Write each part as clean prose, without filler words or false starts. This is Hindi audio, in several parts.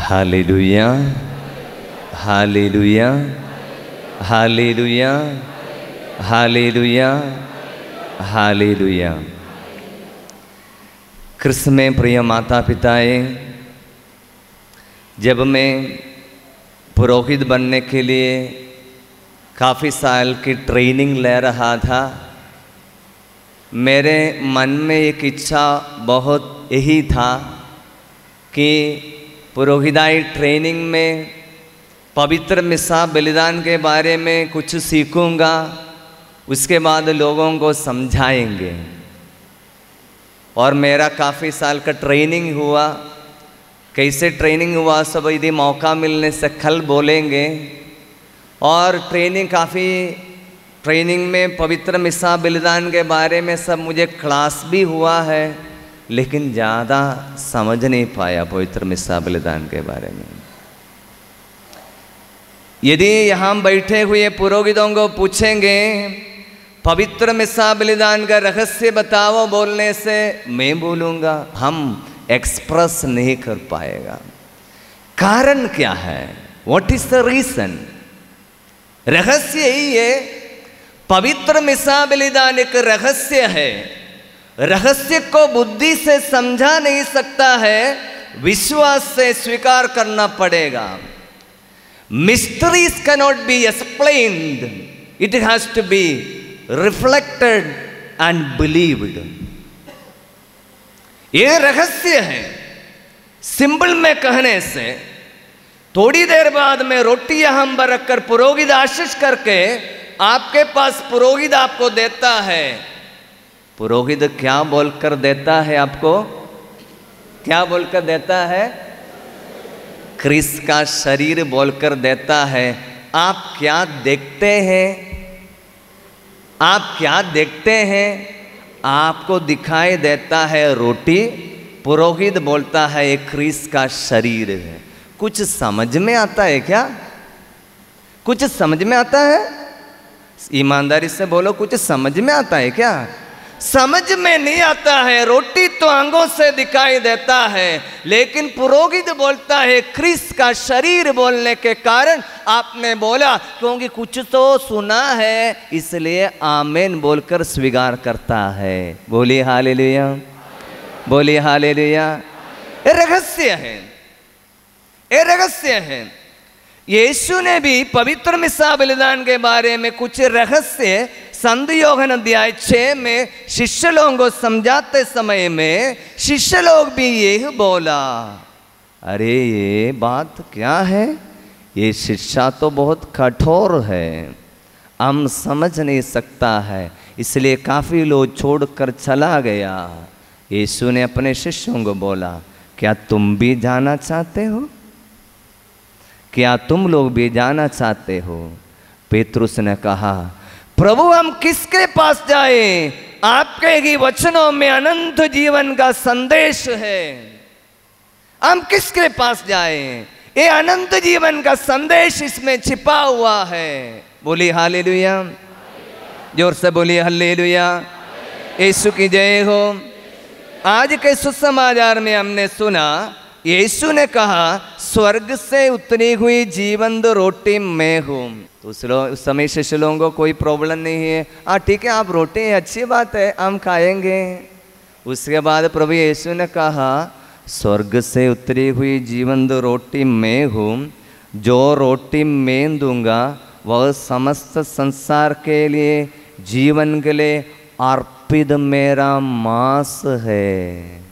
Hallelujah, hallelujah, hallelujah, hallelujah, hallelujah. Krishna में प्रिय माता पिताएं, जब मैं पुरोहित बनने के लिए काफ़ी साल की ट्रेनिंग ले रहा था, मेरे मन में एक इच्छा बहुत यही था कि पुरोहिताई ट्रेनिंग में पवित्र मिसा बलिदान के बारे में कुछ सीखूंगा, उसके बाद लोगों को समझाएंगे। और मेरा काफ़ी साल का ट्रेनिंग हुआ। कैसे ट्रेनिंग हुआ सब यदि मौका मिलने से कल बोलेंगे। और ट्रेनिंग में पवित्र मिसा बलिदान के बारे में सब मुझे क्लास भी हुआ है, लेकिन ज़्यादा समझ नहीं पाया पवित्र मिसा बलिदान के बारे में। यदि यहाँ बैठे हुए पुरोहितों को पूछेंगे पवित्र मिसा बलिदान का रहस्य बताओ बोलने से, मैं बोलूँगा हम एक्सप्रेस नहीं कर पाएगा। कारण क्या है? What is the reason? रहस्य यही है, पवित्र मिसा बलिदान एक रहस्य है। रहस्य को बुद्धि से समझा नहीं सकता है, विश्वास से स्वीकार करना पड़ेगा। Mysteries cannot be explained, it has to be reflected and believed. ये रहस्य है। सिंपल में कहने से, थोड़ी देर बाद में रोटी यहां पर रखकर पुरोहित आशीष करके आपके पास पुरोहित आपको देता है। पुरोहित क्या बोलकर देता है आपको? क्या बोलकर देता है? क्रिस्त का शरीर बोलकर देता है। आप क्या देखते हैं? आप क्या देखते हैं? आपको दिखाई देता है रोटी, पुरोहित बोलता है एक क्रिस्त का शरीर है। कुछ समझ में आता है क्या? कुछ समझ में आता है? ईमानदारी से बोलो, कुछ समझ में आता है क्या? समझ में नहीं आता है। रोटी तो आंखों से दिखाई देता है, लेकिन पुरोहित बोलता है क्रिस्त का शरीर बोलने के कारण आपने बोला, क्योंकि कुछ तो सुना है इसलिए आमीन बोलकर स्वीकार करता है। बोलिए हालेलुया, बोलिए हालेलुया। ये रहस्य है, ये रहस्य है। यीशु ने भी पवित्र मिसा बलिदान के बारे में कुछ रहस्य संत यूहन्ना अध्याय 6 में शिष्य लोगों को समझाते समय में शिष्य लोग भी यही बोला, अरे ये बात क्या है? ये शिक्षा तो बहुत कठोर है, हम समझ नहीं सकता है, इसलिए काफ़ी लोग छोड़कर चला गया। यीशु ने अपने शिष्यों को बोला, क्या तुम भी जाना चाहते हो? क्या तुम लोग भी जाना चाहते हो? पेतरुस ने कहा, प्रभु हम किसके पास जाएं? आपके ही वचनों में अनंत जीवन का संदेश है। हम किसके पास जाएं? ये अनंत जीवन का संदेश इसमें छिपा हुआ है। बोलिए हालेलुया, जोर से बोलिए हालेलुया। यीशु की जय हो। आज के सुसमाचार में हमने सुना, यीशु ने कहा स्वर्ग से उतरी हुई जीवंत रोटी मैं हूँ। तो उस समय शिष्य लोगों को कोई प्रॉब्लम नहीं है। ठीक है, आप रोटी है, अच्छी बात है, हम खाएंगे। उसके बाद प्रभु यीशु ने कहा स्वर्ग से उतरी हुई जीवंत रोटी मैं हूँ, जो रोटी मैं दूंगा वह समस्त संसार के लिए, जीवन के लिए अर्पित मेरा मांस है।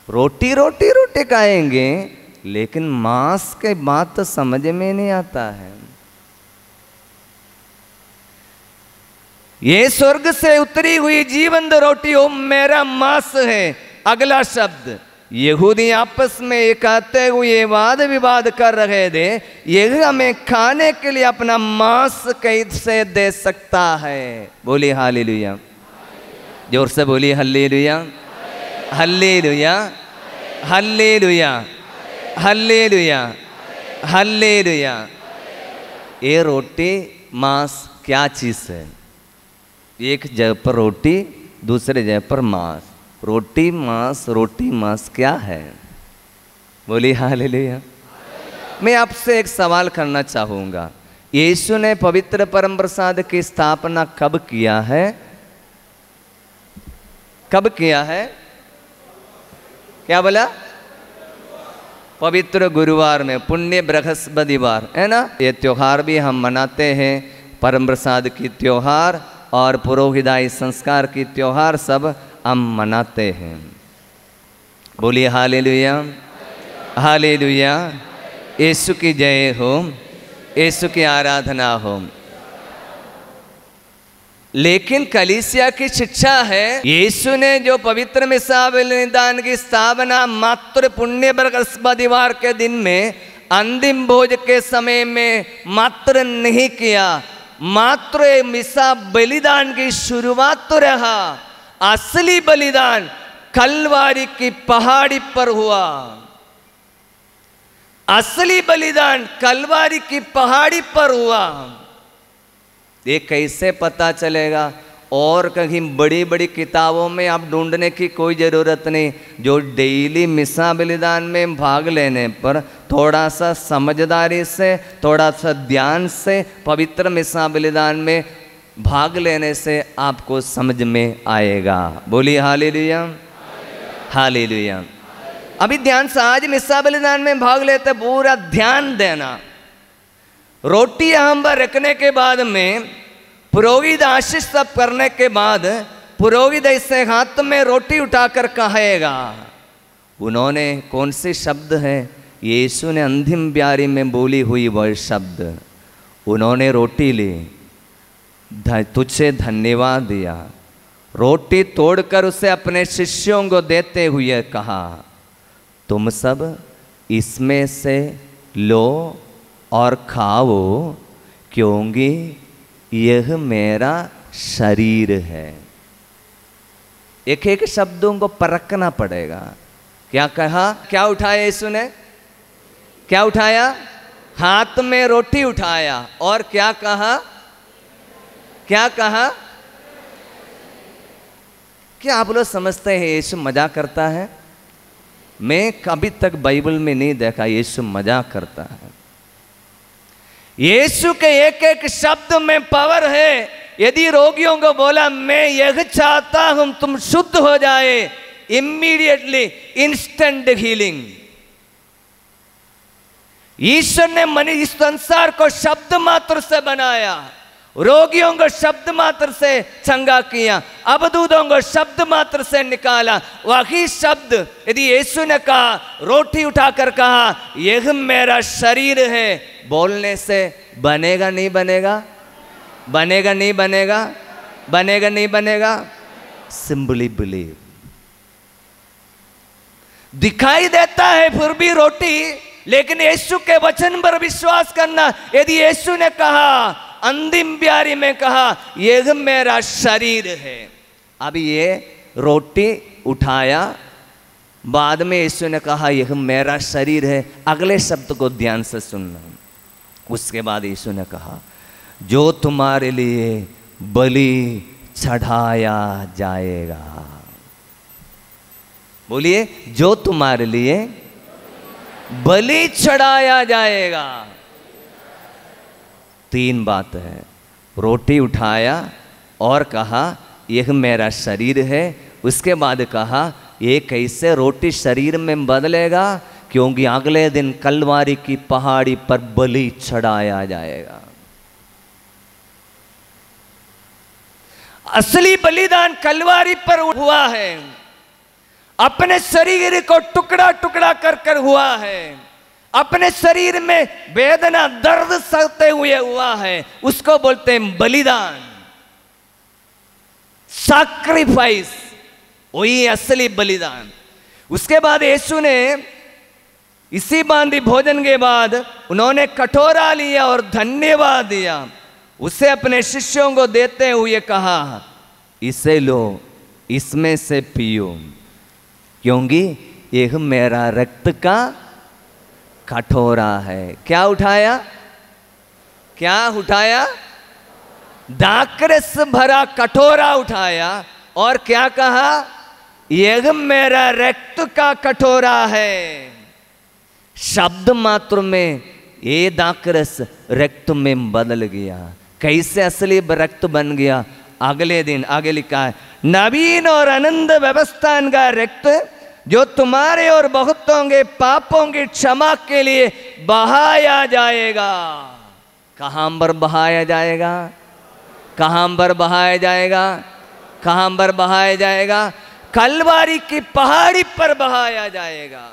रोटी रोटी रोटी खाएंगे, लेकिन मांस के बात तो समझ में नहीं आता है। ये स्वर्ग से उतरी हुई जीवंत रोटी वो मेरा मांस है। अगला शब्द, यहूदी आपस में ये कहते हुए वाद विवाद कर रहे थे, यह हमें खाने के लिए अपना मांस कैसे दे सकता है? बोलिए हालेलुया, जोर से बोलिए hallelujah, hallelujah, hallelujah, hallelujah, hallelujah. ये रोटी मांस क्या चीज़ है? एक जगह पर रोटी, दूसरे जगह पर मांस। रोटी मांस क्या है? बोली हालेलुया। मैं आपसे एक सवाल करना चाहूंगा, यीशु ने पवित्र परम प्रसाद की स्थापना कब किया है? कब किया है? क्या बोला? पवित्र गुरुवार में, पुण्य बृहस्पतिवार, है ना। ये त्योहार भी हम मनाते हैं, परम प्रसाद की त्योहार और पुरोहिताई संस्कार की त्योहार सब हम मनाते हैं। बोलिए हालेलुया, हालेलुया। यीशु की जय हो, यीशु की आराधना हो। लेकिन कलीसिया की शिक्षा है, यीशु ने जो पवित्र मिसा बलिदान की स्थापना मात्र पुण्य बृहस्पतिवार के दिन में अंतिम भोज के समय में मात्र नहीं किया, मात्र मिसा बलिदान की शुरुआत तो रहा। असली बलिदान कलवारी की पहाड़ी पर हुआ। असली बलिदान कलवारी की पहाड़ी पर हुआ। ये कैसे पता चलेगा? और कहीं बड़ी बड़ी किताबों में आप ढूंढने की कोई ज़रूरत नहीं। जो डेली मिसा बलिदान में भाग लेने पर थोड़ा सा समझदारी से, थोड़ा सा ध्यान से पवित्र मिसा बलिदान में भाग लेने से आपको समझ में आएगा। बोलिए हालेलुया, हालेलुया। अभी ध्यान से आज मिसा बलिदान में भाग लेते पूरा ध्यान देना। रोटी यहाँ पर रखने के बाद में पुरोहित आशीष सब करने के बाद पुरोहित ऐसे हाथ में रोटी उठाकर कहेगा। उन्होंने कौन से शब्द है? यीशु ने अंतिम प्यारी में बोली हुई वह शब्द। उन्होंने रोटी ली, तुझे धन्यवाद दिया, रोटी तोड़कर उसे अपने शिष्यों को देते हुए कहा, तुम सब इसमें से लो और खाओ, क्योंकि यह मेरा शरीर है। एक एक शब्दों को परखना पड़ेगा। क्या कहा? क्या उठाया यीशु ने? क्या उठाया? हाथ में रोटी उठाया और क्या कहा? क्या कहा? क्या आप लोग समझते हैं यीशु मजाक करता है? मैं कभी तक बाइबल में नहीं देखा यीशु मजाक करता है। यीशु के एक एक शब्द में पावर है। यदि रोगियों को बोला मैं यह चाहता हूं तुम शुद्ध हो जाए, इमीडिएटली इंस्टेंट हीलिंग। ईश्वर ने इस संसार को शब्द मात्र से बनाया, रोगियों को शब्द मात्र से चंगा किया, अबदूतों को शब्द मात्र से निकाला। वही शब्द यदि यीशु ने कहा, रोटी उठाकर कहा यह मेरा शरीर है, बोलने से बनेगा नहीं बनेगा? बनेगा नहीं बनेगा? बनेगा नहीं बनेगा? Simply believe. दिखाई देता है फिर भी रोटी, लेकिन यीशु के वचन पर विश्वास करना। यदि यीशु ने कहा, अंतिम प्यारी में कहा यह मेरा शरीर है, अब ये रोटी उठाया, बाद में यीशु ने कहा यह मेरा शरीर है। अगले शब्द को ध्यान से सुनना। उसके बाद यीशु ने कहा जो तुम्हारे लिए बलि चढ़ाया जाएगा। बोलिए, जो तुम्हारे लिए बलि चढ़ाया जाएगा। तीन बात है। रोटी उठाया और कहा यह मेरा शरीर है। उसके बाद कहा ये कैसे रोटी शरीर में बदलेगा? क्योंकि अगले दिन कलवारी की पहाड़ी पर बलि चढ़ाया जाएगा। असली बलिदान कलवारी पर हुआ है, अपने शरीर को टुकड़ा टुकड़ा कर कर हुआ है, अपने शरीर में वेदना दर्द सहते हुए हुआ है। उसको बोलते हैं बलिदान, सैक्रिफाइस, वही असली बलिदान। उसके बाद यीशु ने इसी बांधी भोजन के बाद उन्होंने कटोरा लिया और धन्यवाद दिया, उसे अपने शिष्यों को देते हुए कहा इसे लो, इसमें से पियो, क्योंकि यह मेरा रक्त का कटोरा है। क्या उठाया? क्या उठाया? दाखरस भरा कटोरा उठाया और क्या कहा? यह मेरा रक्त का कटोरा है। शब्द मात्र में ये दाकरस रक्त में बदल गया। कैसे असली रक्त बन गया? अगले दिन आगे लिखा है, नवीन और आनंद व्यवस्थान का रक्त जो तुम्हारे और बहुतों के पापों की क्षमा के लिए बहाया जाएगा। कहां पर बहाया जाएगा? कहां पर बहाया जाएगा? कहां पर बहाया जाएगा? कलवारी की पहाड़ी पर बहाया जाएगा।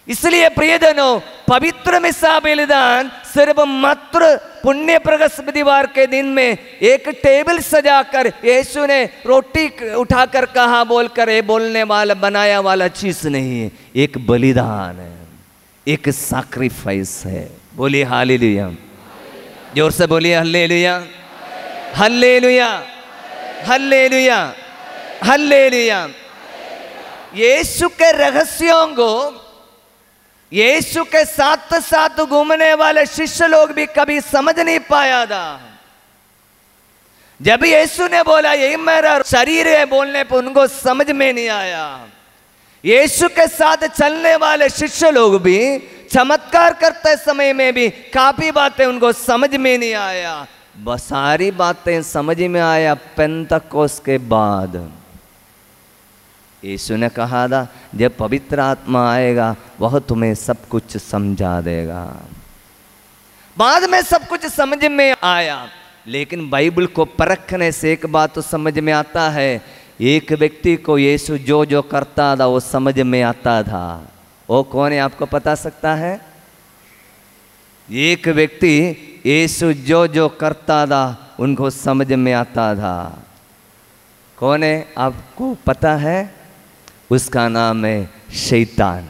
इसलिए प्रियजनों, पवित्र मिसा बलिदान सिर्फ मात्र पुण्य बृहस्पतिवार के दिन में एक टेबल सजाकर यीशु ने रोटी उठाकर कहा बोलकर ये बोलने वाला बनाया वाला चीज नहीं है, एक बलिदान है, एक सैक्रिफाइस है। बोलिए हालेलुया, जोर से बोलिए हालेलुया, हालेलुया, हालेलुया, हालेलुया। यीशु के रहस्यों को यीशु के साथ साथ घूमने वाले शिष्य लोग भी कभी समझ नहीं पाया था। जब यीशु ने बोला यही मेरा शरीर है बोलने पर उनको समझ में नहीं आया। यीशु के साथ चलने वाले शिष्य लोग भी चमत्कार करते समय में भी काफी बातें उनको समझ में नहीं आया। बस सारी बातें समझ में आया पेंतकोस के बाद। यीशु ने कहा था जब पवित्र आत्मा आएगा वह तुम्हें सब कुछ समझा देगा। बाद में सब कुछ समझ में आया, लेकिन बाइबल को परखने से एक बात तो समझ में आता है, एक व्यक्ति को यीशु जो जो करता था वो समझ में आता था। वो कौन है आपको पता सकता है? एक व्यक्ति यीशु जो जो करता था उनको समझ में आता था। कौन है आपको पता है? उसका नाम है शैतान।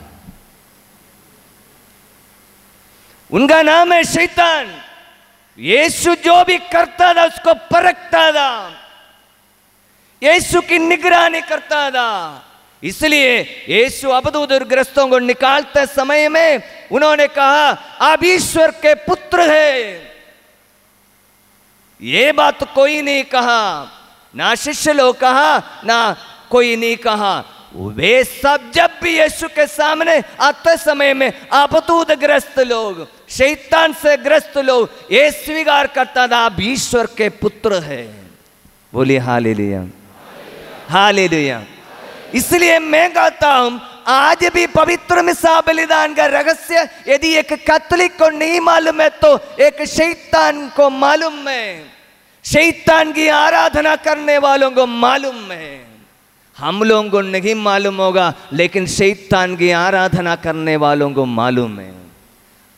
उनका नाम है शैतान। यीशु जो भी करता था उसको परखता था, यीशु की निगरानी करता था। इसलिए यीशु अबदूतग्रस्तों को निकालते समय में उन्होंने कहा आप ईश्वर के पुत्र हैं। ये बात कोई नहीं कहा, ना शिष्य लोग कहा ना कोई नहीं कहा। वे सब जब भी यीशु के सामने आते समय में आपतूतग्रस्त लोग, शैतान से ग्रस्त लोग ये स्वीकार करता था आप ईश्वर के पुत्र हैं। बोलिए हालेलुया, हालेलुया। इसलिए मैं कहता हूं आज भी पवित्र मिसा बलिदान का रहस्य यदि एक कैथोलिक को नहीं मालूम है तो एक शैतान को मालूम है, शैतान की आराधना करने वालों को मालूम है। हम लोगों को नहीं मालूम होगा लेकिन शैतान की आराधना करने वालों को मालूम है।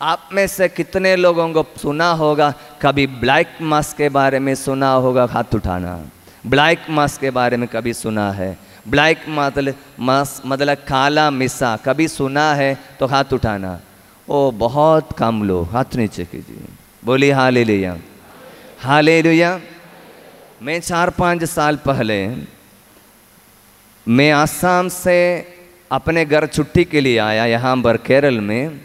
आप में से कितने लोगों को सुना होगा, कभी ब्लैक मास के बारे में सुना होगा? हाथ उठाना। ब्लैक मास के बारे में कभी सुना है? ब्लैक मास मतलब काला मिसा कभी सुना है तो हाथ उठाना। ओ बहुत कम लोग, हाथ नीचे कीजिए। बोलिए हालेलुया, हालेलुया। मैं 4-5 साल पहले मैं आसाम से अपने घर छुट्टी के लिए आया यहाँ पर केरल में।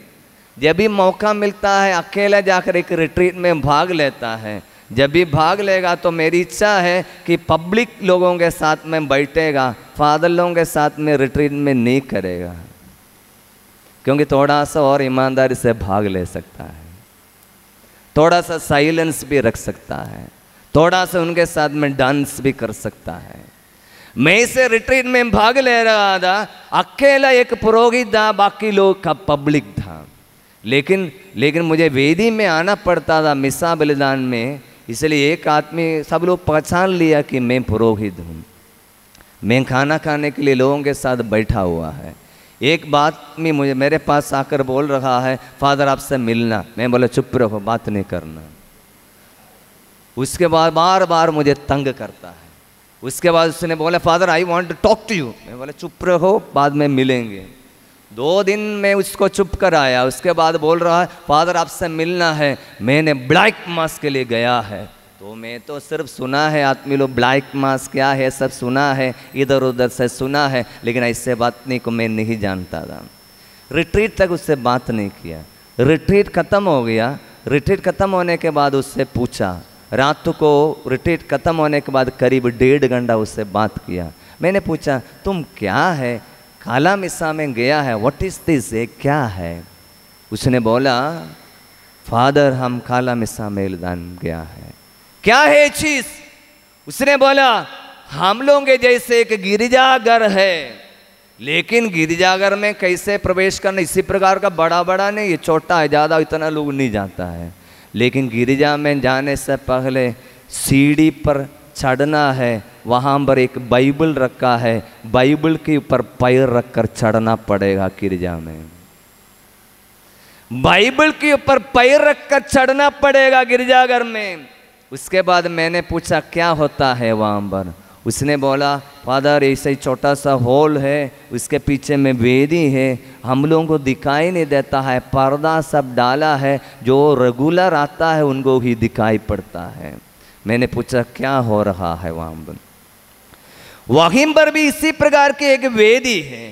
जब भी मौका मिलता है अकेला जाकर एक रिट्रीट में भाग लेता है। जब भी भाग लेगा तो मेरी इच्छा है कि पब्लिक लोगों के साथ में बैठेगा, फादर लोगों के साथ में रिट्रीट में नहीं करेगा, क्योंकि थोड़ा सा और ईमानदारी से भाग ले सकता है, थोड़ा सा साइलेंस भी रख सकता है, थोड़ा सा उनके साथ में डांस भी कर सकता है। मैं इसे रिट्रीट में भाग ले रहा था, अकेला एक पुरोहित था, बाकी लोग का पब्लिक था। लेकिन मुझे वेदी में आना पड़ता था मिसा बलिदान में, इसलिए एक आदमी सब लोग पहचान लिया कि मैं पुरोहित हूँ। मैं खाना खाने के लिए लोगों के साथ बैठा हुआ है। एक बात में मुझे मेरे पास आकर बोल रहा है फादर आपसे मिलना। मैं बोला चुप रहो, बात नहीं करना। उसके बाद बार बार मुझे तंग करता है। उसके बाद उसने बोला father I want to talk to you. मैं बोला चुप रहो, बाद में मिलेंगे। 2 दिन में उसको चुप कर आया। उसके बाद बोल रहा है फादर आपसे मिलना है, मैंने ब्लैक मास के लिए गया है। तो मैं तो सिर्फ सुना है, आदमी लोग ब्लैक मास क्या है सब सुना है, इधर उधर से सुना है, लेकिन ऐसे बात नहीं को मैं नहीं जानता था। रिट्रीट तक उससे बात नहीं किया। रिट्रीट ख़त्म हो गया। रिट्रीट ख़त्म होने के बाद उससे पूछा, रात को रिट्रीट ख़त्म होने के बाद करीब 1.5 घंटा उससे बात किया। मैंने पूछा तुम क्या है, काला मिसा में गया है, व्हाट इज दिस, ये क्या है? उसने बोला, फादर हम काला मिसा मेलदान गया है। क्या है चीज? उसने बोला, हम लोग के जैसे एक गिरजाघर है, लेकिन गिरजाघर में कैसे प्रवेश करना, इसी प्रकार का बड़ा बड़ा नहीं, ये छोटा है, ज़्यादा इतना लोग नहीं जाता है। लेकिन गिरजा में जाने से पहले सीढ़ी पर चढ़ना है, वहाँ पर एक बाइबल रखा है, बाइबल के ऊपर पैर रखकर चढ़ना पड़ेगा गिरजा में। बाइबल के ऊपर पैर रखकर चढ़ना पड़ेगा गिरजाघर में। उसके बाद मैंने पूछा क्या होता है वहाँ पर? उसने बोला, फादर ऐसे ही छोटा सा हॉल है, उसके पीछे में वेदी है, हम लोगों को दिखाई नहीं देता है, पर्दा सब डाला है, जो रेगुलर आता है उनको ही दिखाई पड़ता है। मैंने पूछा क्या हो रहा है वहाँ पर? वहीं पर भी इसी प्रकार की एक वेदी है,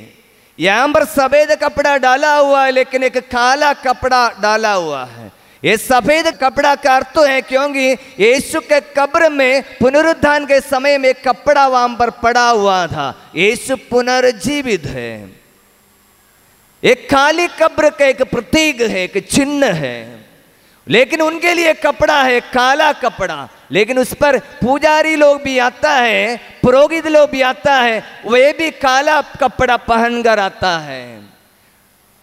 यहाँ पर सफेद कपड़ा डाला हुआ है, लेकिन एक काला कपड़ा डाला हुआ है। ये सफेद कपड़ा का अर्थ है क्योंकि यीशु के कब्र में पुनरुत्थान के समय में कपड़ा वहां पर पड़ा हुआ था। यीशु पुनर्जीवित है। एक खाली कब्र का एक प्रतीक है, एक चिन्ह है, लेकिन उनके लिए कपड़ा है, काला कपड़ा। लेकिन उस पर पुजारी लोग भी आता है, पुरोहित लोग भी आता है, वे भी काला कपड़ा पहनकर आता है।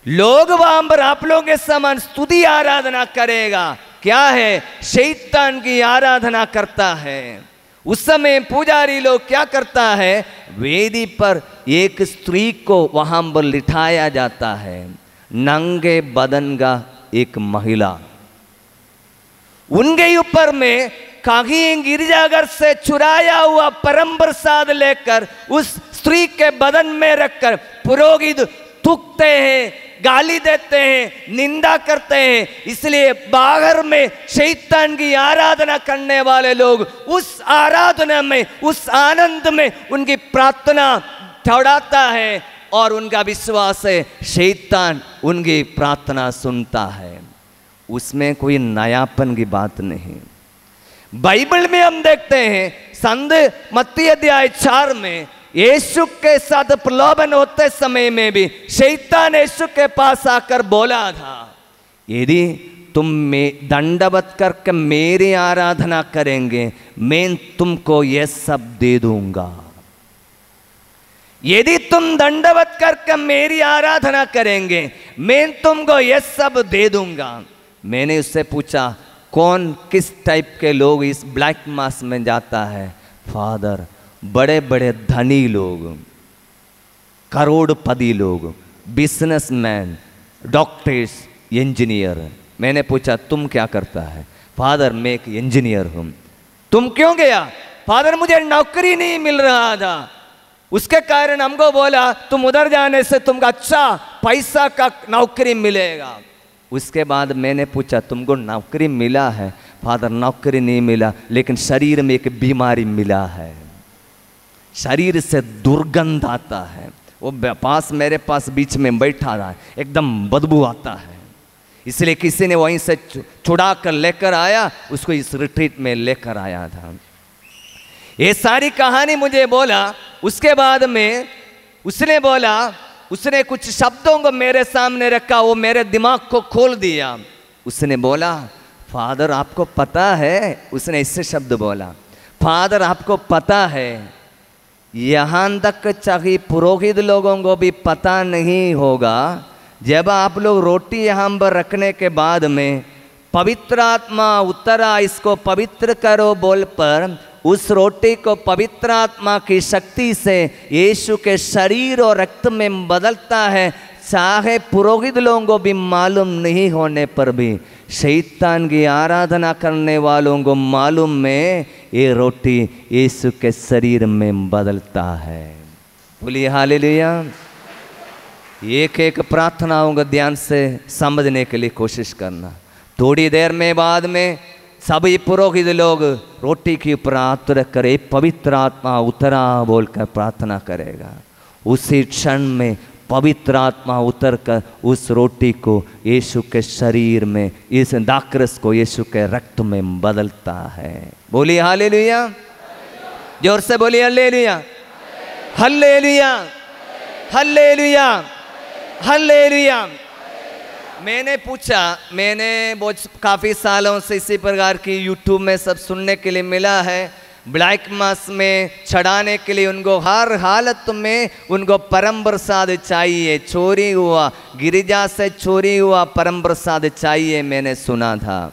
लोग वहां पर आप लोगों के समान स्तुति आराधना करेगा। क्या है? शैतान की आराधना करता है। उस समय पुजारी लोग क्या करता है? वेदी पर एक स्त्री को वहां पर लिटाया जाता है, नंगे बदन का एक महिला। उनके ऊपर में कहीं गिरजाघर से चुराया हुआ परम प्रसाद लेकर उस स्त्री के बदन में रखकर पुरोहित थूकते हैं, गाली देते हैं, निंदा करते हैं। इसलिए बाहर में शैतान की आराधना करने वाले लोग उस आराधना में, उस आनंद में उनकी प्रार्थना दौड़ाता है और उनका विश्वास है शैतान उनकी प्रार्थना सुनता है। उसमें कोई नयापन की बात नहीं। बाइबल में हम देखते हैं संत मत्ती अध्याय 4 में यीशु के साथ प्रलोभन होते समय में भी शैतान यीशु के पास आकर बोला था, यदि तुम दंडवत करके मेरी आराधना करेंगे, मैं तुमको यह सब दे दूंगा। यदि तुम दंडवत करके मेरी आराधना करेंगे, मैं तुमको यह सब दे दूंगा। मैंने उससे पूछा, कौन किस टाइप के लोग इस ब्लैक मास में जाता है? फादर, बड़े बड़े धनी लोग, करोड़पति लोग, बिजनेसमैन, डॉक्टर्स, इंजीनियर। मैंने पूछा तुम क्या करता है? फादर मैं एक इंजीनियर हूँ। तुम क्यों गया? फादर मुझे नौकरी नहीं मिल रहा था, उसके कारण हमको बोला तुम उधर जाने से तुमको अच्छा पैसा का नौकरी मिलेगा। उसके बाद मैंने पूछा तुमको नौकरी मिला है? फादर नौकरी नहीं मिला, लेकिन शरीर में एक बीमारी मिला है, शरीर से दुर्गंध आता है। वो पास मेरे पास बीच में बैठा रहा है, एकदम बदबू आता है। इसलिए किसी ने वहीं से छुड़ा कर लेकर आया, उसको इस रिट्रीट में लेकर आया था। ये सारी कहानी मुझे बोला। उसके बाद में उसने बोला, उसने कुछ शब्दों को मेरे सामने रखा, वो मेरे दिमाग को खोल दिया। उसने बोला, फादर आपको पता है, उसने इससे शब्द बोला, फादर आपको पता है, यहाँ तक चाहे पुरोहित लोगों को भी पता नहीं होगा, जब आप लोग रोटी यहाँ पर रखने के बाद में पवित्र आत्मा उतरा, इसको पवित्र करो बोल पर उस रोटी को पवित्र आत्मा की शक्ति से यीशु के शरीर और रक्त में बदलता है। चाहे पुरोहित लोगों को भी मालूम नहीं होने पर भी शैतान की आराधना करने वालों को मालूम में ये रोटी यीशु के शरीर में बदलता है। बोलिए हालेलुया। एक एक प्रार्थनाओं को ध्यान से समझने के लिए कोशिश करना। थोड़ी देर में बाद में सभी पुरोहित लोग रोटी के ऊपर हाथ रख कर पवित्र आत्मा उतरा बोलकर प्रार्थना करेगा। उसी क्षण में पवित्र आत्मा उतर कर उस रोटी को यीशु के शरीर में, इस दाखरस को यीशु के रक्त में बदलता है। बोलिए हालेलुया, जोर से बोलिए हालेलुया, हालेलुया। Hallelujah, hallelujah. मैंने पूछा, मैंने बहुत काफ़ी सालों से इसी प्रकार की यूट्यूब में सब सुनने के लिए मिला है, ब्लैक मास में चढ़ाने के लिए उनको हर हालत में उनको परम प्रसाद चाहिए, चोरी हुआ गिरिजा से चोरी हुआ परम प्रसाद चाहिए, मैंने सुना था।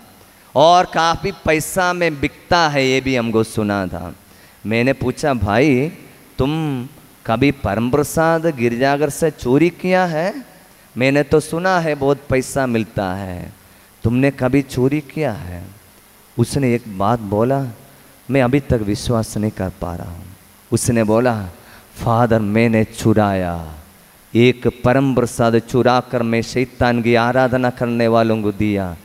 और काफ़ी पैसा में बिकता है ये भी हमको सुना था। मैंने पूछा भाई तुम कभी परम प्रसाद गिरजाघर से चोरी किया है? मैंने तो सुना है बहुत पैसा मिलता है, तुमने कभी चोरी किया है? उसने एक बात बोला, मैं अभी तक विश्वास नहीं कर पा रहा हूँ। उसने बोला फादर मैंने चुराया, एक परम प्रसाद चुरा कर मैं शैतान की आराधना करने वालों को दिया।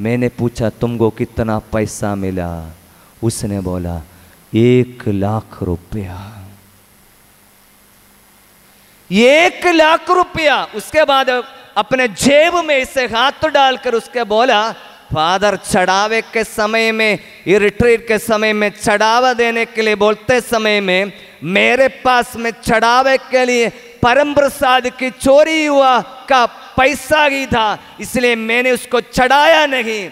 मैंने पूछा तुमको कितना पैसा मिला? उसने बोला 1 लाख रुपया। 1 लाख रुपया। उसके बाद अपने जेब में इसे हाथ डालकर उसके बोला फादर चढ़ावे के समय में, ये रिट्रीट के समय में चढ़ावा देने के लिए बोलते समय में मेरे पास में चढ़ावे के लिए परम प्रसाद की चोरी हुआ का पैसा ही था, इसलिए मैंने उसको चढ़ाया नहीं।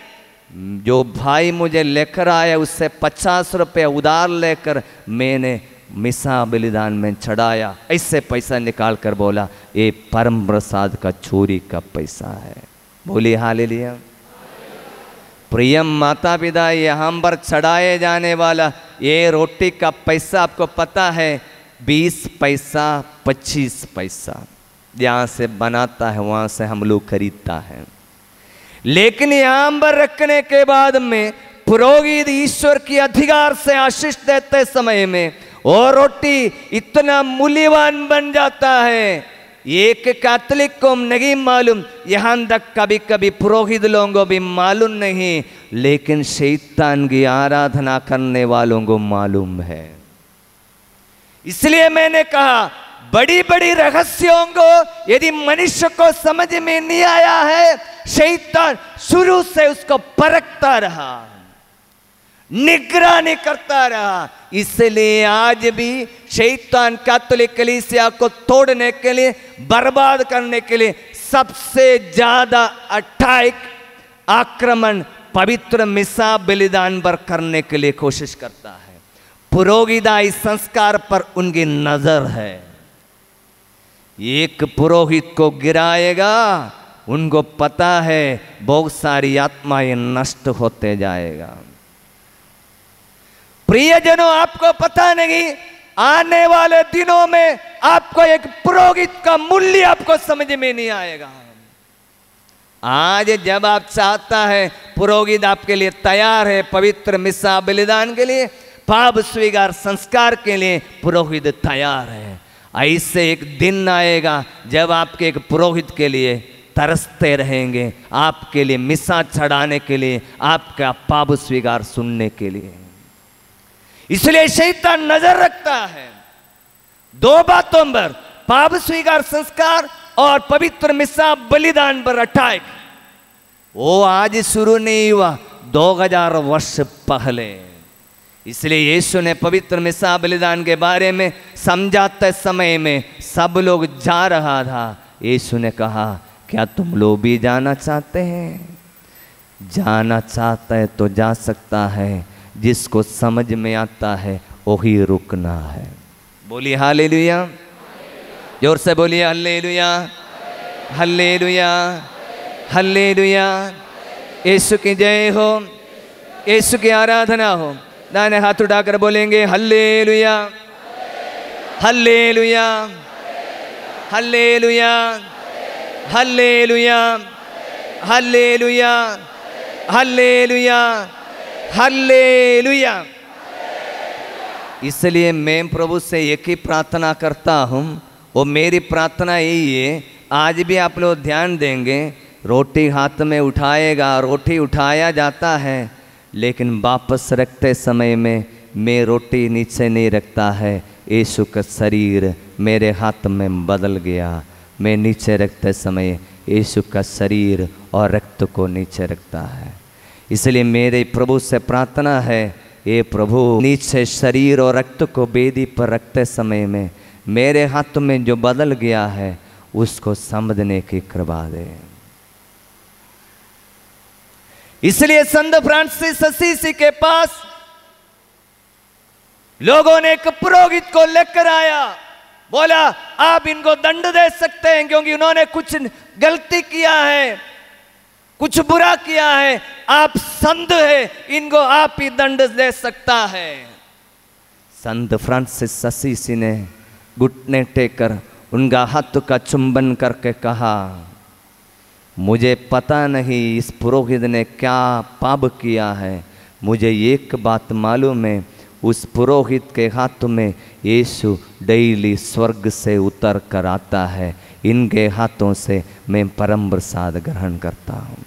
जो भाई मुझे लेकर आया उससे 50 रुपये उधार लेकर मैंने मिसा बलिदान में चढ़ाया। ऐसे पैसा निकाल कर बोला ये परम प्रसाद का चोरी का पैसा है। बोलिए हालेलुया। प्रियम माता पिता, यहाँ पर चढ़ाए जाने वाला ये रोटी का पैसा आपको पता है 20 पैसा 25 पैसा जहाँ से बनाता है वहाँ से हम लोग खरीदता है। लेकिन यहाँ पर रखने के बाद में पुरोहित ईश्वर की अधिकार से आशीष देते समय में और रोटी इतना मूल्यवान बन जाता है, एक कैथोलिक को नहीं मालूम, यहाँ तक कभी कभी पुरोहित लोगों को भी मालूम नहीं, लेकिन शैतान की आराधना करने वालों को मालूम है। इसलिए मैंने कहा बड़ी बड़ी रहस्यों को यदि मनुष्य को समझ में नहीं आया है, शैतान शुरू से उसको परखता रहा, निगरानी करता रहा। इसलिए आज भी शैतान कैथोलिक कलीसिया को तोड़ने के लिए, बर्बाद करने के लिए सबसे ज्यादा अटैक आक्रमण पवित्र मिसा बलिदान पर करने के लिए कोशिश करता है। पुरोहिताई संस्कार पर उनकी नजर है। एक पुरोहित को गिराएगा, उनको पता है बहुत सारी आत्माएं नष्ट होते जाएगा। प्रियजनों, आपको पता नहीं आने वाले दिनों में आपको एक पुरोहित का मूल्य आपको समझ में नहीं आएगा। आज जब आप चाहता है पुरोहित आपके लिए तैयार है, पवित्र मिसा बलिदान के लिए, पाप स्वीकार संस्कार के लिए पुरोहित तैयार है। ऐसे एक दिन आएगा जब आपके एक पुरोहित के लिए तरसते रहेंगे, आपके लिए मिसा चढ़ाने के लिए, आपका पाप स्वीकार सुनने के लिए। इसलिए शैतान नजर रखता है 2 बातों पर, पाप स्वीकार संस्कार और पवित्र मिसा बलिदान पर अटैक। वो आज शुरू नहीं हुआ, 2000 वर्ष पहले। इसलिए यीशु ने पवित्र मिसा बलिदान के बारे में समझाते समय में सब लोग जा रहा था, यीशु ने कहा क्या तुम लोग भी जाना चाहते हैं? जाना चाहता है तो जा सकता है, जिसको समझ में आता है वही रुकना है। बोलिए हालेलुया, जोर से बोलिए हालेलुया, हालेलुया, हालेलुया। यीशु की जय हो, यीशु की आराधना हो। दाहिने हाथ उठाकर बोलेंगे hallelujah, hallelujah, hallelujah, hallelujah, hallelujah, hallelujah, hallelujah. इसलिए मैं प्रभु से एक ही प्रार्थना करता हूँ, वो मेरी प्रार्थना यही है। आज भी आप लोग ध्यान देंगे, रोटी हाथ में उठाएगा, रोटी उठाया जाता है, लेकिन वापस रखते समय में मैं रोटी नीचे नहीं रखता है। यीशु का शरीर मेरे हाथ में बदल गया। मैं नीचे रखते समय यीशु का शरीर और रक्त को नीचे रखता है। इसलिए मेरे प्रभु से प्रार्थना है, ये प्रभु नीचे शरीर और रक्त को वेदी पर रखते समय में मेरे हाथ में जो बदल गया है उसको समझने की कृपा दे। इसलिए संत फ्रांसिस असीसी के पास लोगों ने एक पुरोहित को लेकर आया, बोला आप इनको दंड दे सकते हैं क्योंकि उन्होंने कुछ गलती किया है, कुछ बुरा किया है, आप संत है, इनको आप ही दंड दे सकता है। संत फ्रांसिस असीसी ने घुटने टेकर उनका हाथ का चुंबन करके कहा, मुझे पता नहीं इस पुरोहित ने क्या पाप किया है, मुझे एक बात मालूम है, उस पुरोहित के हाथ में यीशु डेली स्वर्ग से उतर कर आता है, इनके हाथों से मैं परम प्रसाद ग्रहण करता हूँ।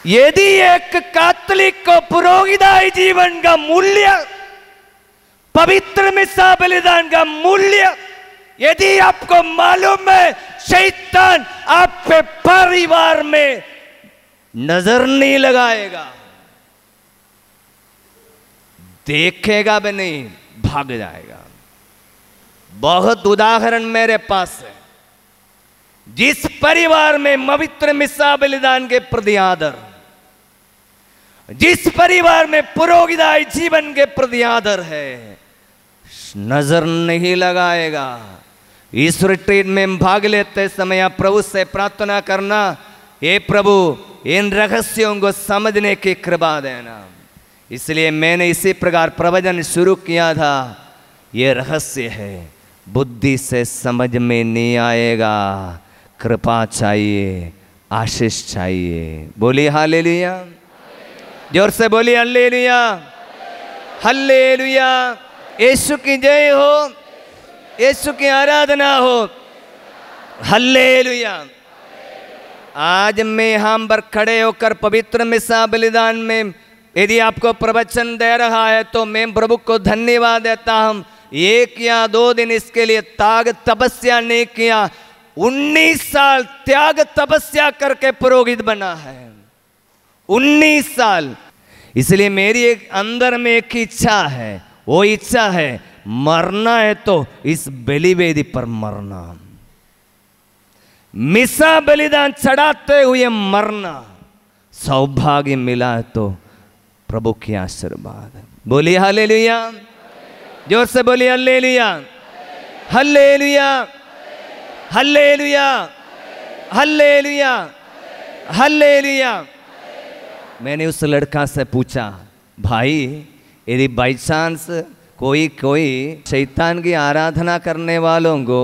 यदि एक कैथोलिक को पुरोहिताई जीवन का मूल्य, पवित्र मिसा बलिदान का मूल्य यदि आपको मालूम है, शैतान आपके परिवार में नजर नहीं लगाएगा, देखेगा भी नहीं, भाग जाएगा। बहुत उदाहरण मेरे पास है। जिस परिवार में पवित्र मिसा बलिदान के प्रति आदर, जिस परिवार में पुरोहिताई जीवन के प्रति आदर है, नजर नहीं लगाएगा। इस रिट्रीट में भाग लेते समय आप प्रभु से प्रार्थना करना, हे प्रभु इन रहस्यों को समझने की कृपा देना। इसलिए मैंने इसी प्रकार प्रवचन शुरू किया था, ये रहस्य है, बुद्धि से समझ में नहीं आएगा, कृपा चाहिए, आशीष चाहिए। बोलिए हालेलुया, जोर से बोलिए हालेलुया, हालेलुया। यीशु की जय हो, यीशु की आराधना हो, हालेलुया। आज मैं यहाँ पर खड़े होकर पवित्र मिसा बलिदान में यदि आपको प्रवचन दे रहा है तो मैं प्रभु को धन्यवाद देता हूँ। 1 या 2 दिन इसके लिए त्याग तपस्या नहीं किया, 19 साल त्याग तपस्या करके पुरोहित बना है, 19 साल। इसलिए मेरी एक अंदर में एक इच्छा है, वो इच्छा है मरना है तो इस बलिवेदी पर मरना, मिसा बलिदान चढ़ाते हुए मरना। सौभाग्य मिला है तो प्रभु की आशीर्वाद। बोलिए हालेलुया, जोर से बोलिए hallelujah, hallelujah, hallelujah, hallelujah, hallelujah. मैंने उस लड़का से पूछा, भाई यदि बाई चांस कोई शैतान की आराधना करने वालों को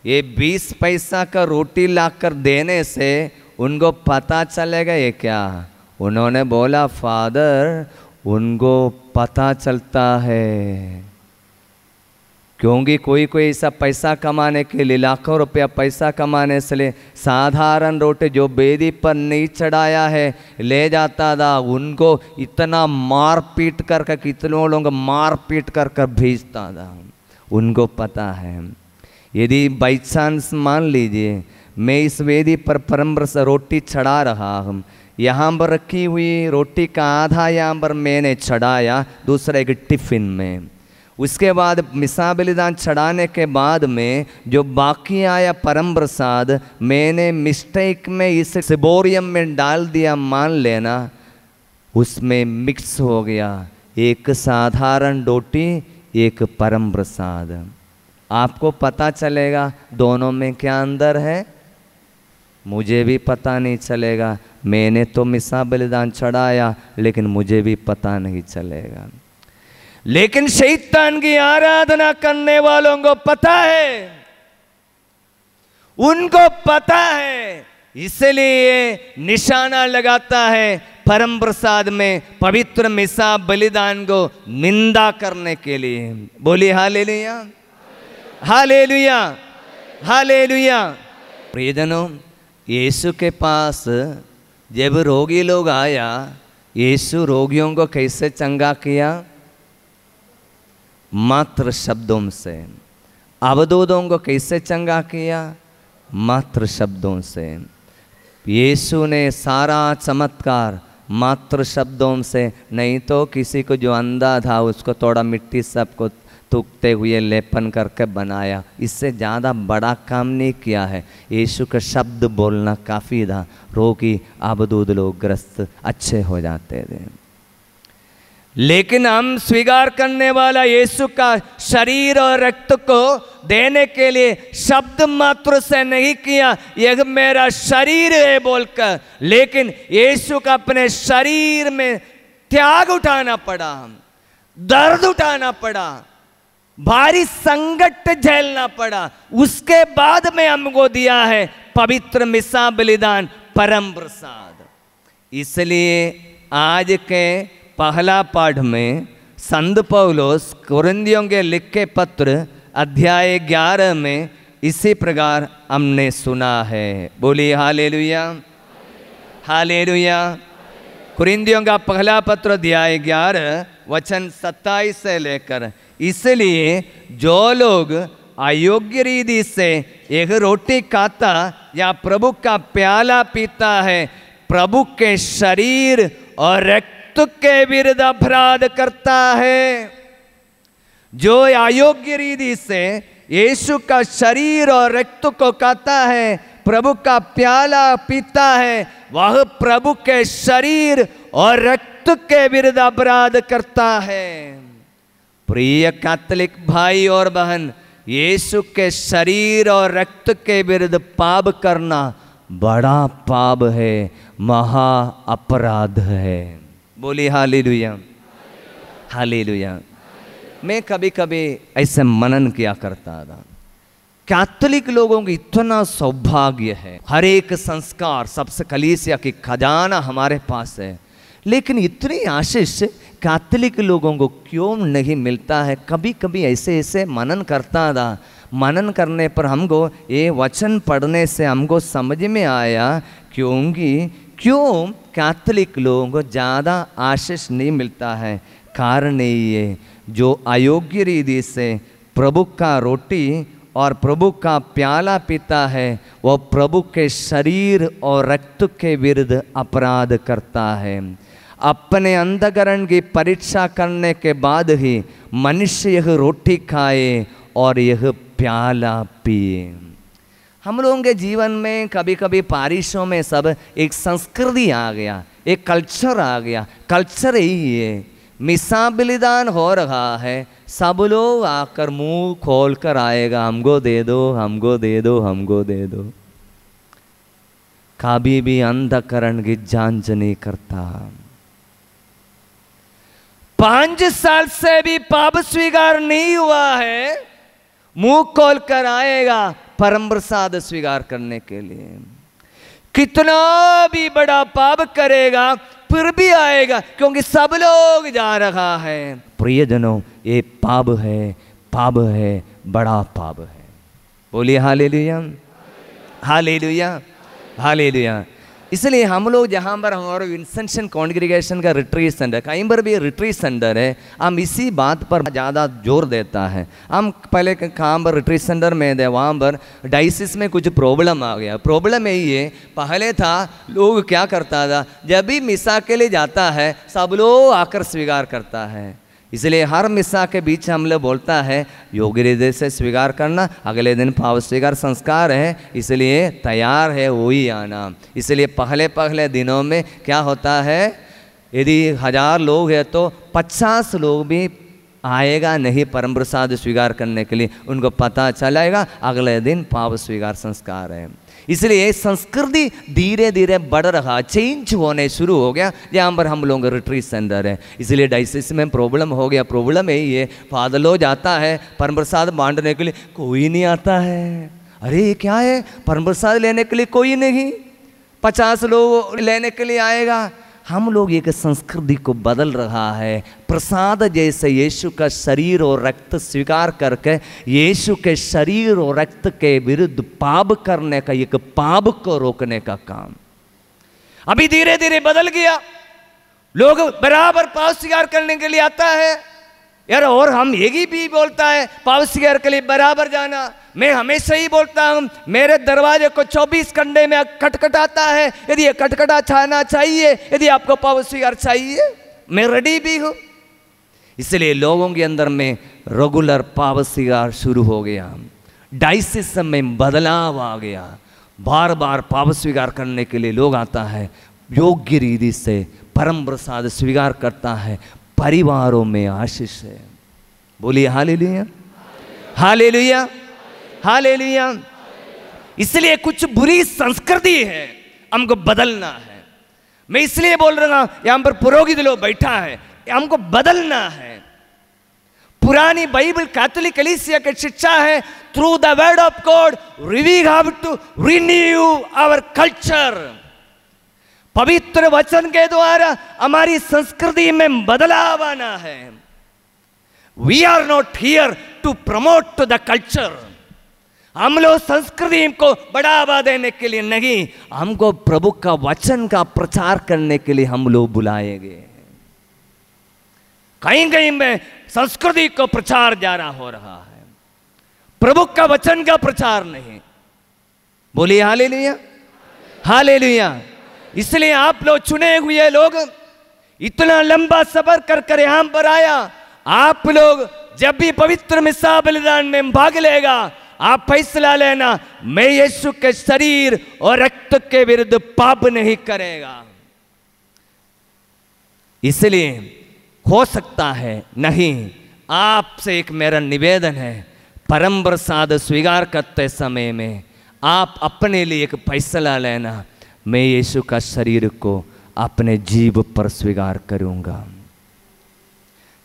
ये 20 पैसा का रोटी लाकर देने से उनको पता चलेगा ये क्या? उन्होंने बोला, फादर उनको पता चलता है, क्योंकि कोई ऐसा पैसा कमाने के लिए, लाखों रुपया पैसा कमाने से लिए साधारण रोटी जो बेदी पर नहीं चढ़ाया है ले जाता था, उनको इतना मार पीट कर कितनों लोग मार पीट कर भेजता था। उनको पता है। यदि बाई चांस मान लीजिए मैं इस वेदी पर परम रोटी चढ़ा रहा हूँ, यहाँ पर रखी हुई रोटी का आधा यहाँ पर मैंने चढ़ाया दूसरा एक टिफिन में, उसके बाद मिसा बलिदान चढ़ाने के बाद में जो बाकी आया परम प्रसाद मैंने मिस्टेक में इस सिबोरियम में डाल दिया, मान लेना उसमें मिक्स हो गया, एक साधारण रोटी एक परम प्रसाद। आपको पता चलेगा दोनों में क्या अंदर है? मुझे भी पता नहीं चलेगा। मैंने तो मिसा बलिदान चढ़ाया लेकिन मुझे भी पता नहीं चलेगा। लेकिन शैतान की आराधना करने वालों को पता है, उनको पता है, इसलिए निशाना लगाता है परम प्रसाद में पवित्र मिसा बलिदान को निंदा करने के लिए। बोलिए हालेलुया, हालेलुया, हालेलुया। प्रियजनों, यीशु के पास जब रोगी लोग आया, यीशु रोगियों को कैसे चंगा किया? मात्र शब्दों से। अवधूतों को कैसे चंगा किया? मात्र शब्दों से। यीशु ने सारा चमत्कार मात्र शब्दों से, नहीं तो किसी को जो अंधा था उसको थोड़ा मिट्टी सबको थूकते हुए लेपन करके बनाया। इससे ज़्यादा बड़ा काम नहीं किया है। यीशु का शब्द बोलना काफ़ी था, रोगी आबदूद लोग ग्रस्त अच्छे हो जाते थे। लेकिन हम स्वीकार करने वाला यीशु का शरीर और रक्त को देने के लिए शब्द मात्र से नहीं किया, यह मेरा शरीर है बोलकर, लेकिन यीशु का अपने शरीर में त्याग उठाना पड़ा, दर्द उठाना पड़ा, भारी संकट झेलना पड़ा। उसके बाद में हमको दिया है पवित्र मिसा बलिदान परम प्रसाद। इसलिए आज के पहला पाठ में संत पौलुस कुरिन्थियों के लिखे पत्र अध्याय 11 में इसी प्रकार हमने सुना है। बोलिए हालेलुया, हालेलुया। कुरिन्थियों का पहला पत्र अध्याय 11 वचन 27 से लेकर, इसलिए जो लोग अयोग्य रीति से एक रोटी खाता या प्रभु का प्याला पीता है, प्रभु के शरीर और रक्त के विरुद्ध अपराध करता है। जो अयोग्य रीति से यीशु का शरीर और रक्त को खाता है, प्रभु का प्याला पीता है, वह प्रभु के शरीर और रक्त के विरुद्ध अपराध करता है। प्रिय कैथोलिक भाई और बहन, यीशु के शरीर और रक्त के विरुद्ध पाप करना बड़ा पाप है, महा अपराध है। बोलिए हालेलुया, हालेलुया। मैं कभी कभी ऐसे मनन किया करता था, कैथोलिक लोगों की इतना सौभाग्य है, हर एक संस्कार सबसे कलीसिया की खजाना हमारे पास है, लेकिन इतनी आशीष कैथोलिक लोगों को क्यों नहीं मिलता है। कभी कभी ऐसे ऐसे मनन करता था। मनन करने पर हमको ये वचन पढ़ने से हमको समझ में आया क्यों कैथोलिक लोगों को ज़्यादा आशीष नहीं मिलता है। कारण ये, जो अयोग्य रीति से प्रभु का रोटी और प्रभु का प्याला पीता है, वह प्रभु के शरीर और रक्त के विरुद्ध अपराध करता है। अपने अंतःकरण की परीक्षा करने के बाद ही मनुष्य यह रोटी खाए और यह प्याला पिए। हम लोगों के जीवन में कभी कभी पारिशों में सब एक संस्कृति आ गया, एक कल्चर आ गया। कल्चर यही है, मिसा बलिदान हो रहा है, सब लोग आकर मुंह खोल कर आएगा, हमको दे दो, हमको दे दो, हमको दे दो। कभी भी अंतःकरण की जांच नहीं करता। 5 साल से भी पाप स्वीकार नहीं हुआ है, मुंह खोल कर आएगा परम प्रसाद स्वीकार करने के लिए। कितना भी बड़ा पाप करेगा फिर भी आएगा, क्योंकि सब लोग जा रहा है। प्रियजनों, ये पाप है, पाप है, बड़ा पाप है। बोलिए हालेलुया, हालेलुया, हालेलुया। इसलिए हम लोग जहाँ पर हमारे विंसेंशन कॉन्ग्रीगेशन का रिट्रीट सेंटर, कहीं पर भी रिट्रीट सेंटर है, हम इसी बात पर ज़्यादा जोर देता है। हम पहले कहाँ पर रिट्रीट सेंटर में थे, वहाँ पर डायसिस में कुछ प्रॉब्लम आ गया। प्रॉब्लम यही है, पहले था लोग क्या करता था, जब भी मिसा के लिए जाता है सब लोग आकर स्वीकार करता है। इसलिए हर मिसा के बीच हम लोग बोलता है योग्य हृदय से स्वीकार करना, अगले दिन पाप स्वीकार संस्कार है, इसलिए तैयार है वही आना। इसलिए पहले दिनों में क्या होता है, यदि 1000 लोग हैं तो 50 लोग भी आएगा नहीं परम प्रसाद स्वीकार करने के लिए, उनको पता चलेगा अगले दिन पाप स्वीकार संस्कार है। इसलिए संस्कृति धीरे धीरे बढ़ रहा, चेंज होने शुरू हो गया। यहाँ पर हम लोग रिट्रीट सेंटर है, इसलिए डायसिस में प्रॉब्लम हो गया। प्रॉब्लम यही है, फादर लोग जाता है परम प्रसाद बांटने के लिए, कोई नहीं आता है। अरे ये क्या है, परम प्रसाद लेने के लिए कोई नहीं, 50 लोग लेने के लिए आएगा। हम लोग एक संस्कृति को बदल रहा है। प्रसाद जैसे यीशु का शरीर और रक्त स्वीकार करके यीशु के शरीर और रक्त के विरुद्ध पाप करने का, एक पाप को रोकने का काम अभी धीरे धीरे बदल गया। लोग बराबर पाप स्वीकार करने के लिए आता है यार, और हम एक ही भी बोलता है पाप स्वीकार के लिए बराबर जाना। मैं हमेशा ही बोलता हूं मेरे दरवाजे को 24 घंटे में खटखटाता है, यदि ये खटखटा छाना चाहिए, यदि आपको पाव स्वीकार चाहिए, मैं रेडी भी हूं। इसलिए लोगों के अंदर में रेगुलर पाव स्वीकार शुरू हो गया, डायसिस में बदलाव आ गया, बार बार पाव स्वीकार करने के लिए लोग आता है, योग्य रीति से परम प्रसाद स्वीकार करता है, परिवारों में आशीष है। बोलिए हालेलुया, हालेलुया, हालेलुया। इसलिए कुछ बुरी संस्कृति है, हमको बदलना है। मैं इसलिए बोल रहा हूं, यहां पर पुरोहित लोग बैठा है, हमको बदलना है। पुरानी बाइबल कैथोलिक कलीसिया की शिक्षा है, through the word of God we have to renew our culture. पवित्र वचन के द्वारा हमारी संस्कृति में बदलाव आना है। We are not here to promote the culture. हम लोग संस्कृति को बढ़ावा देने के लिए नहीं, हमको प्रभु का वचन का प्रचार करने के लिए हम लोग बुलाए गए। कहीं कहीं में संस्कृति को प्रचार ज्यादा हो रहा है, प्रभु का वचन का प्रचार नहीं। बोलिए हालेलुया, हालेलुया। इसलिए आप लोग चुने हुए लोग इतना लंबा सफर कर कर यहां पर आया। आप लोग जब भी पवित्र मिसा बलिदान में भाग लेगा, आप फैसला लेना, मैं यीशु के शरीर और रक्त के विरुद्ध पाप नहीं करेगा। इसलिए हो सकता है नहीं, आपसे एक मेरा निवेदन है, परम प्रसाद स्वीकार करते समय में आप अपने लिए एक फैसला लेना, मैं यीशु का शरीर को अपने जीभ पर स्वीकार करूंगा।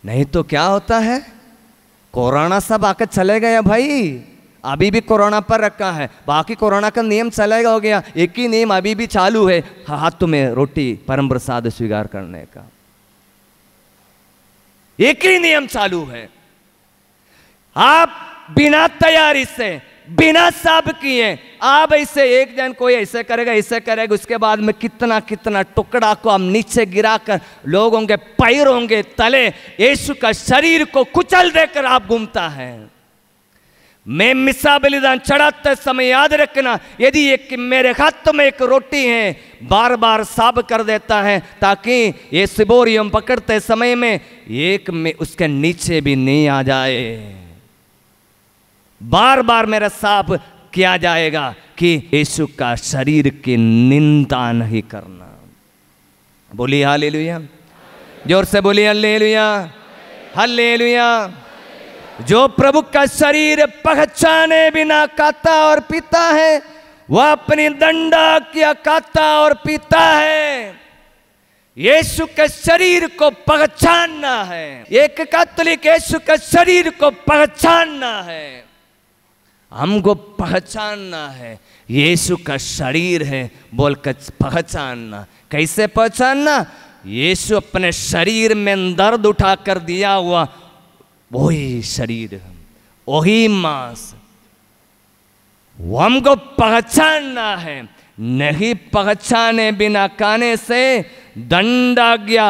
नहीं तो क्या होता है, कोरोना सब आकर चले गया भाई, अभी भी कोरोना पर रखा है, बाकी कोरोना का नियम चलेगा हो गया, एक ही नियम अभी भी चालू है, हाथ में रोटी परम प्रसाद स्वीकार करने का, एक ही नियम चालू है। आप बिना तैयारी से, बिना साफ किए आप ऐसे एक जन कोई ऐसे करेगा, ऐसे करेगा, उसके बाद में कितना कितना टुकड़ा को हम नीचे गिराकर लोगों के पैरों के तले यीशु का शरीर को कुचल देकर आप घूमता है। मैं मिसा बलिदान चढ़ाते समय याद रखना, यदि एक मेरे हाथ में एक रोटी है, बार बार साफ कर देता है ताकि ये सिबोरियम पकड़ते समय में एक में उसके नीचे भी नहीं आ जाए। बार बार मेरा साफ किया जाएगा कि यीशु का शरीर की निंदा नहीं करना। बोलिए हालेलुया, जोर से बोलिए हालेलुया, हालेलुया। जो प्रभु का शरीर पहचाने बिना खाता और पीता है, वह अपनी दंडा क्या खाता और पीता है। यीशु के शरीर को पहचानना है, एक कैथोलिक यीशु के शरीर को पहचानना है, हमको पहचानना है, यीशु का शरीर है बोलकर पहचानना। कैसे पहचानना, यीशु अपने शरीर में दर्द उठाकर दिया हुआ वही शरीर, वही मांस, वो हमको पहचानना है। नहीं पहचाने बिना खाने से दंडाज्ञा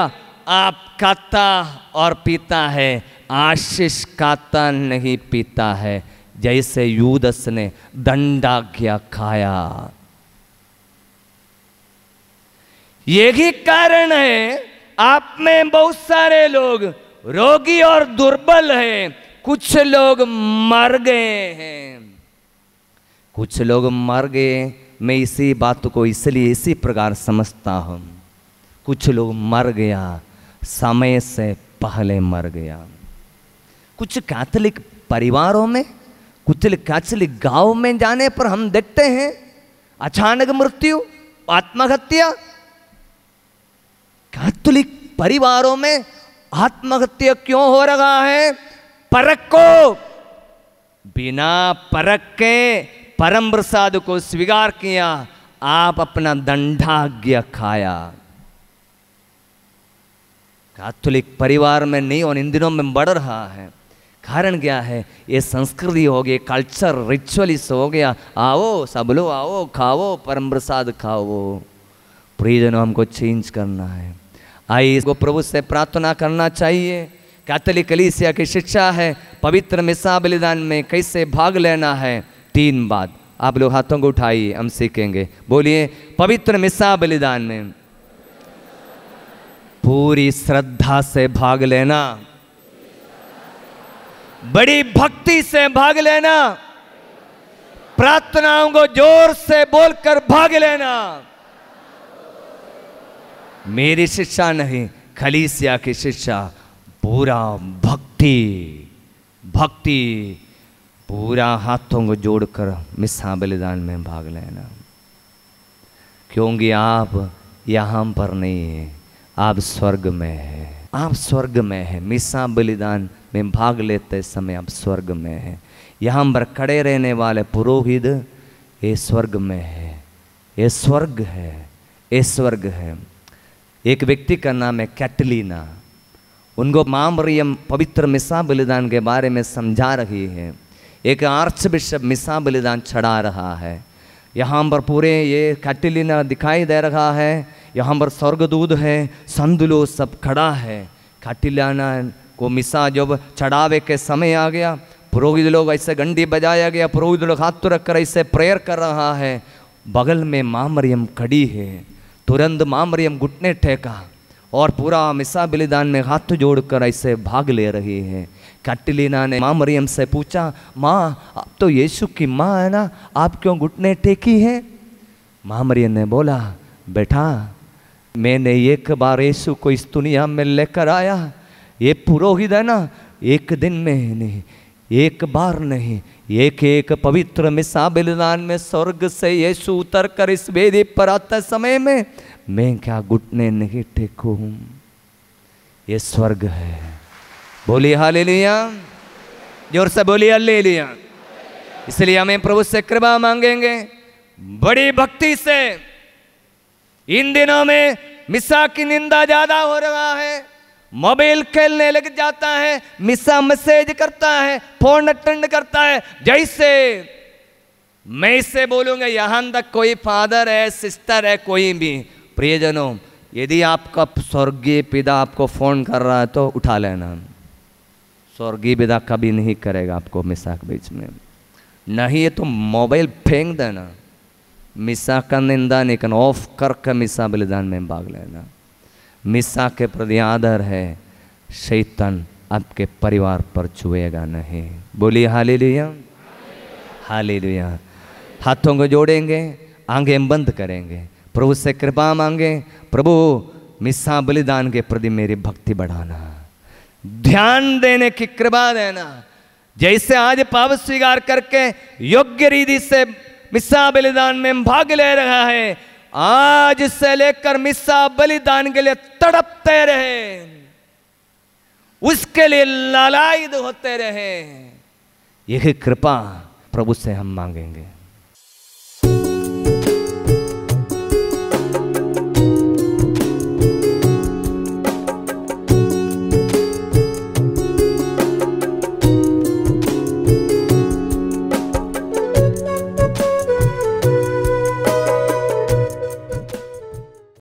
आप खाता और पीता है, आशीष खाता नहीं पीता है, जैसे यूदस ने दंडाज्ञा खाया। यही कारण है आप में बहुत सारे लोग रोगी और दुर्बल हैं, कुछ लोग मर गए हैं, कुछ लोग मर गए। मैं इसी बात को इसलिए इसी प्रकार समझता हूं, कुछ लोग मर गया, समय से पहले मर गया। कुछ कैथोलिक परिवारों में, कुछ कैथोलिक गांव में जाने पर हम देखते हैं अचानक मृत्यु, आत्महत्या। कैथोलिक परिवारों में आत्महत्या क्यों हो रहा है? परख को, बिना परख के परम प्रसाद को स्वीकार किया, आप अपना दंडाज्ञा खाया। कैथोलिक परिवार में नहीं और इन दिनों में बढ़ रहा है। कारण क्या है? ये संस्कृति हो गई, कल्चर, रिचुअलिस्ट हो गया। आओ सब लोग आओ, खाओ, परम प्रसाद खाओ। प्रियजनों, हमको चेंज करना है। आइए इसको प्रभु से प्रार्थना करना चाहिए कैथोलिक कलीसिया की शिक्षा है पवित्र मिसा बलिदान में कैसे भाग लेना है। 3 बात आप लोग हाथों को उठाइए, हम सीखेंगे। बोलिए, पवित्र मिसा बलिदान में पूरी श्रद्धा से भाग लेना, बड़ी भक्ति से भाग लेना, प्रार्थनाओं को जोर से बोलकर भाग लेना। मेरी शिक्षा नहीं, कलीसिया की शिक्षा, पूरा भक्ति भक्ति पूरा हाथों को जोड़कर मिसा बलिदान में भाग लेना। क्योंकि आप यहाँ पर नहीं हैं, आप स्वर्ग में हैं, आप स्वर्ग में हैं। मिसा बलिदान में भाग लेते समय आप स्वर्ग में हैं। यहाँ पर खड़े रहने वाले पुरोहित ये स्वर्ग में है, ये स्वर्ग है, ये स्वर्ग है। एक व्यक्ति का नाम है कैटलीना। उनको मां मरियम पवित्र मिसा बलिदान के बारे में समझा रही है। एक आर्च बिशप मिसा बलिदान चढ़ा रहा है। यहाँ पर पूरे ये कैटलीना दिखाई दे रहा है। यहाँ पर स्वर्गदूत है, संतलो सब खड़ा है। कैटलीना को मिसा जब चढ़ावे के समय आ गया, पुरोहित लोग ऐसे घंटी बजाया गया, पुरोहित लोग हाथ तो रखकर ऐसे प्रेयर कर रहा है। बगल में मां मरियम खड़ी है। तुरंत मां मरियम घुटने टेका और पूरा मिसा बलिदान में हाथ जोड़कर ऐसे भाग ले रही है। कैटलीना ने मां मरियम से पूछा, माँ आप तो यीशु की माँ है ना, आप क्यों घुटने टेकी है? मां मरियम ने बोला, बेटा मैंने एक बार यीशु को इस दुनिया में लेकर आया। ये पुरोहित है ना, एक दिन में नहीं, एक बार नहीं, एक एक पवित्र मिसा बलिदान में स्वर्ग से यीशु उतर कर इस वेदी पर आते समय में मैं क्या घुटने नहीं टेकूं? ये स्वर्ग है। बोलिए हालेलुया, जोर से बोलिए हालेलुया। इसलिए हमें प्रभु से कृपा मांगेंगे बड़ी भक्ति से। इन दिनों में मिसा की निंदा ज्यादा हो रहा है। मोबाइल खेलने लग जाता है, मिसा मैसेज करता है, फोन अटेंड करता है। जैसे मैं इससे बोलूंगा, यहां तक कोई फादर है, सिस्टर है, कोई भी प्रियजनों, यदि आपका स्वर्गीय पिता आपको फोन कर रहा है तो उठा लेना। स्वर्गीय पिता कभी नहीं करेगा आपको मिसा के बीच में। नहीं है तो मोबाइल फेंक देना। मिसा का निंदा नहीं करना, ऑफ करके मिसा बलिदान में भाग लेना। मिसा के प्रति आदर है, शैतान आपके परिवार पर छुएगा नहीं। बोलिए हालेलुया, हालेलुया। हाथों को जोड़ेंगे, आंखें बंद करेंगे, प्रभु से कृपा मांगे। प्रभु मिसा बलिदान के प्रति मेरी भक्ति बढ़ाना, ध्यान देने की कृपा देना। जैसे आज पाप स्वीकार करके योग्य रीति से मिसा बलिदान में भाग ले रहा है, आज से लेकर मिसा बलिदान के लिए तड़पते रहे, उसके लिए लालायित होते रहे। यह कृपा प्रभु से हम मांगेंगे।